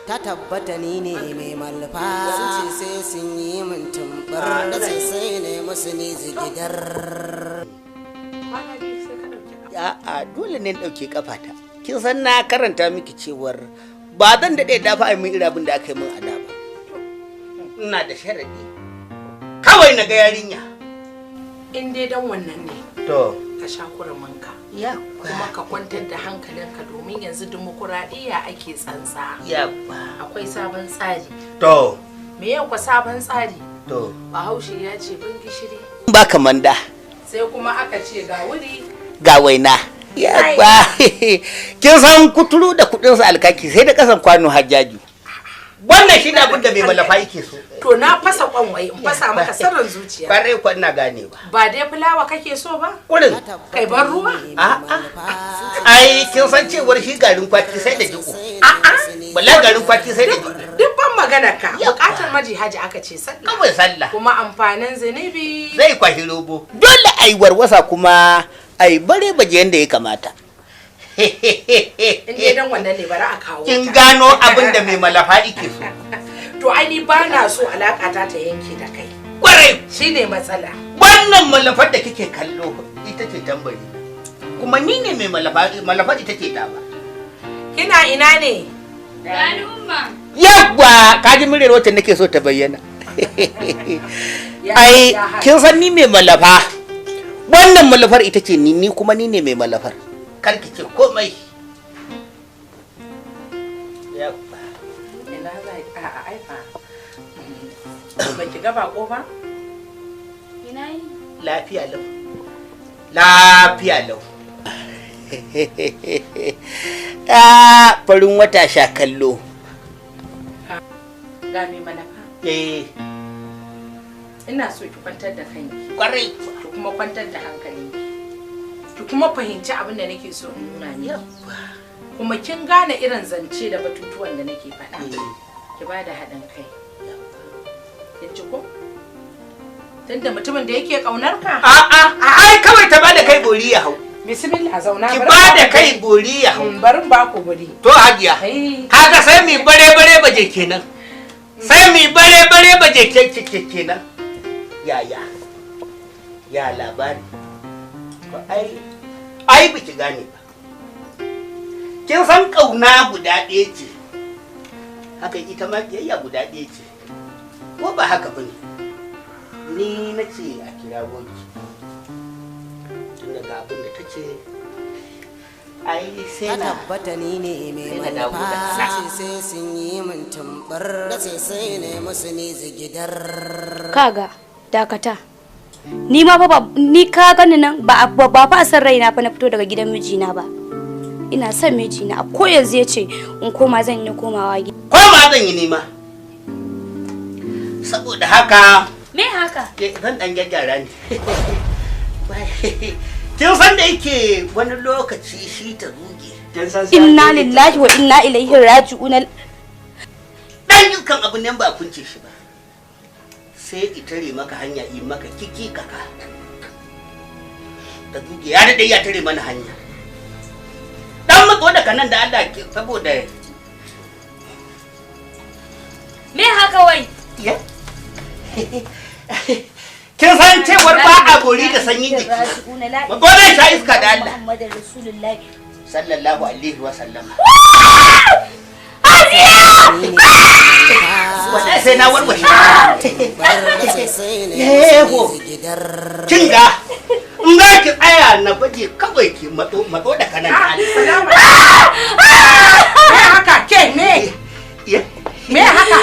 ta tabbata ni ne mai malfa sun ce sai sun yi min tumbar da sai ne musu ni zigidar. A'a dole ne ɗauke kafata. Kin san na karanta miki cewar ba zan daɗe dafa a min irin abin da aka yi min a da ba. Ina da sharaɗi. Kawai na ga yarinya. In dai dan wannan ne. To. Ka sha kuramanka. Ya. Kuma ka kwantar da hankalinka domin yanzu dimokuraɗiyya ake tsantsa. Ya. Akwai sabon tsari. To. Me yau kwa sabon tsari? To. Bahaushe ya ce bin gishiri. Ba kaman da. Sai kuma aka ce ga wuri. Ga waina. Ya ba. Kin san kuturu da kuɗinsa alkaki sai da kasan kwano hajjaju. Wannan shi ne abin da mai malafa yake so. To na fasa kwanwai in fasa maka sirrin zuciya. Kwarai kwan na gane ba. Ba dai fulawa kake so ba? Kurin. Kai ban ruwa? Ai kin san cewar shi garin kwaki sai da jiko. Wallahi garin kwaki sai da jiko. Duk ban magana ka. Bukatar maji haji aka ce sallah. Kawai sallah. Kuma amfanin zunubi. Zai kwashi robo. Dole ai warwasa kuma ai bare baje yanda ya kamata. In dai dan wannan ne bari a kawo. Kin gano abin da mai malafa yake so. To ai ni ba na so alakata ta yanke da kai. Kwarai shine matsala. Wannan malafar da kike kallo ita ce tambari. Kuma ni ne mai malafar ita ce ta ba. Kina ina ne? Gani umma. Yabba kaji muryar wacce nake so ta bayyana. Ai kin san ni mai malafa. Wannan malafar ita ce ni kuma ni ne mai malafar. Kar ki ce komai. Yabba. Ina za a aifa. Ba ki ga bako ba? Ina yi? Lafiya lau. Lafiya lau. Farin wata sha kallo. Ga mai malafa. Ina so ki kwantar da kanki. Kwarai. Ki kuma kwantar da hankalinki. Ki kuma fahimci abin da nake so in nuna ni. Kuma kin gane irin zance da batutuwan da nake faɗa. Ki ba da haɗin kai. Kin ji ko? Tunda mutumin da yake ƙaunar ka? Ai kawai ta bada kai bori ya hau. Bismillah zauna. Ki bada kai bori ya hau. Barin ba ku buri. To hajiya. Kaga sai mi bare baje kenan. Sai mi bare baje kenan. Yaya. Ya labari. Ai biki gane ba. Kin san kauna guda ɗaya ce. Haka ita ma kiyayya guda ɗaya ce. Ko ba haka bane? Ni nace a kira goki. Tun daga abin da tace ai sai na tabbata ni ne mai malfa sai sun yi min tumbar da sai ne musu ni zigidar. Kaga dakata. Ni ma ba ni ka gani nan ba fa san raina fa na fito daga gidan mijina ba. Ina son mijina a ko yanzu yace in koma zan yi komawa gida. Koma zan yi nima. Saboda haka me haka? Zan dan gyaggyara ne. Kin san da yake wani lokaci shi ta zuge. Inna lillahi wa inna ilaihi raji'un. Dan yukan abun nan ba kunce shi ba. Sai itare maka hanya yi maka kiki kaka. Ta zuge ya dade ya tare mana hanya. Dan matso da kanan da Allah ke saboda me haka wai? Ya. Kin san cewar ba a gori da sanyin jiki. Ba zai sha iska da Allah. Sallallahu alaihi wa sallam. Wannan sai na warware. Yeho. Kinga. In za ki tsaya na baje kawai ki matso da kanan da Allah. Me haka ke me? Me haka?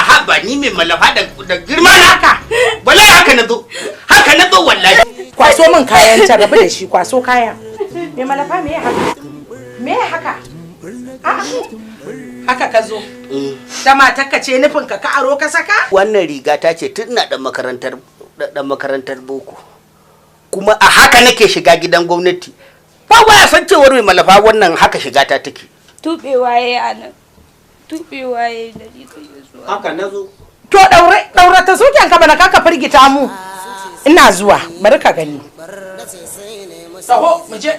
Haba ni mai malafa da girma na haka. Wallahi haka na zo. Haka na zo wallahi. Kwaso min kayan ta rabu da shi kwaso kayan. Me malafa me haka? Me haka? Haka ka zo. Da matarka ce nufin ka aro ka saka? Wannan riga ta ce tun na dan makarantar boko. Kuma a haka nake shiga gidan gwamnati. Ba ya san cewar mai malafa wannan haka shiga ta take. Tubewa yayi anan. Tubewa yayi da ni kai zuwa. Haka nazo. To daure ta zuciyan ka bana kaka firgita mu. Ina zuwa bari ka gani. Taho mu je.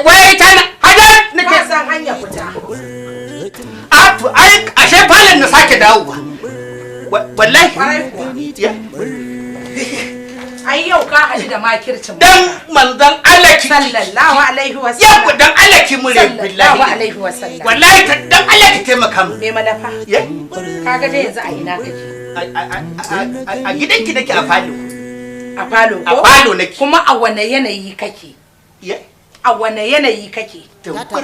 Wai ta na hajar nake san sake dawowa wallahi ai yau ka haɗu da makircin dan manzon Allah ki sallallahu alaihi wasallam yau dan Allah ki mure billahi sallallahu alaihi wasallam wallahi dan Allah ki taimaka mu me malafa kaga dai yanzu a ina kake a gidanki nake a falo ko a falo nake kuma a wane yanayi kake a wane yanayi kake tumbur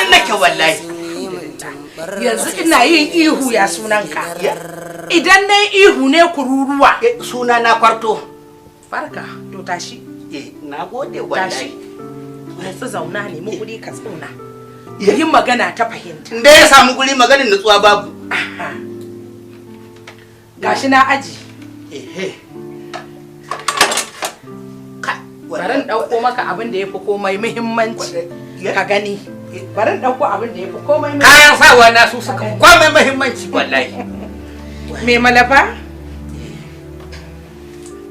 nake wallahi yanzu ina yin ihu ya sunanka idan na ihu ne kururuwa suna na kwarto farka to tashi na gode wallahi yanzu zauna ne mu guri ka tsauna yin magana ta fahimta da ya samu guri maganin nutsuwa babu gashi na aji barin ɗauko maka abin da ya fi komai muhimmanci ka gani barin ɗauko abin da ya fi komai muhimmanci kayan sawa na su suka komai muhimmanci wallahi me malafa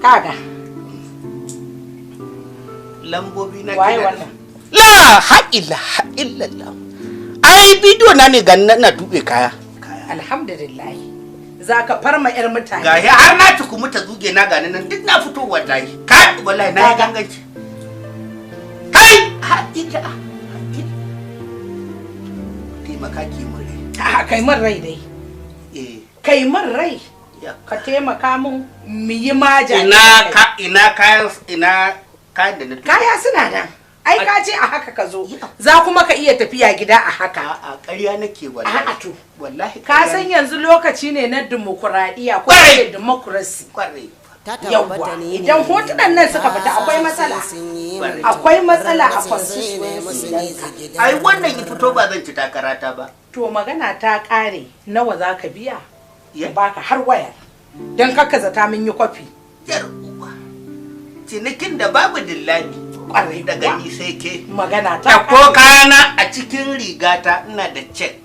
kaga lambobi na waye wannan la haƙila haƙillallah ai bidiyo na ne ga na tube kaya alhamdulillah za ka farma yar mutane gashi har na tuku muta zuge na gani nan duk na fito wallahi kai wallahi na yi ganganci kai haƙiƙa taimaka ki mun rai kai mun rai dai kai mun rai ka taimaka mun mu yi maja ina kayan da na kaya suna nan ai ka ce a haka ka zo za kuma ka iya tafiya gida a haka a ƙarya nake wallahi a to wallahi ka san yanzu lokaci ne na dimokuraɗiyya ko ne democracy yawwa idan hotunan nan suka fita akwai matsala a constituency ai wannan ya fito ba zan ci takarata ba to magana ta ƙare nawa za ka biya baka har wayar don kaka zata min yi kwafi yar uwa cinikin da babu dillali kwarai da gani sai ke magana ta ko kana a cikin rigata ina da cek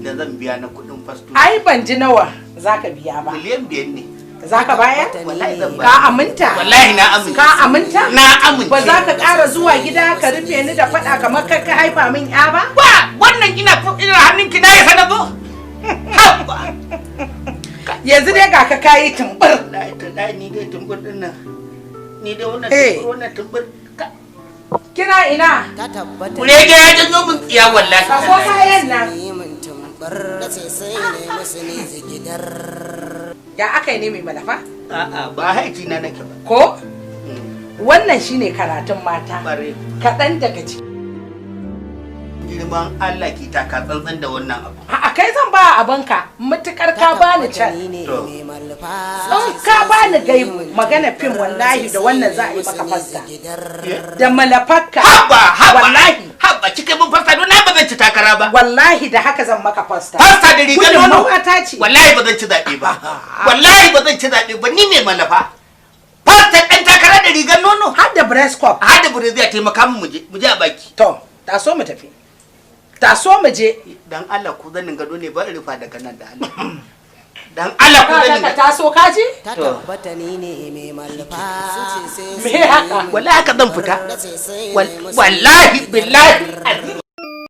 da zan biya na kudin fasto ai ban ji nawa zaka biya ba miliyan 5 ne zaka bayar wallahi zan ka aminta wallahi na aminta ka aminta na aminta ba za ka ƙara zuwa gida ka rufe ni da faɗa kamar kai ka haifa min ya ba wannan ina hannunki na ya sana zo yanzu dai ga ka kayi tumbur ni dai tumbur din nan ni dai wannan tumbur kina ina ta tabbata kurege ya janyo min tsiya wallahi ka ko kayan nan ya aka yi ne mai malafa a'a ba haiti na nake ba ko wannan shine karatun mata kaɗan daga ciki girman Allah ki taka tsantsan da wannan abu a kai zan ba abinka mutukar ka bani can in ka bani gaibu magana fim wallahi da wannan za a yi maka fasta da malafarka wallahi haba kike mun fasta don na ba zan ci takara ba wallahi da haka zan maka fasta da rigar nono wallahi ba zan ci zabe ba wallahi ba zan ci zabe ba ni ne malafa fasta dan takara da rigar nono har da breast cup har da breast zai taimaka mu je a baki to taso mu tafi taso mu je dan Allah ku zanin gado ne ba rufa daga nan da Allah dan Allah ku zanin ka taso kaji ta tabbata ni ne mai malfa me haka wallahi haka zan fita wallahi billahi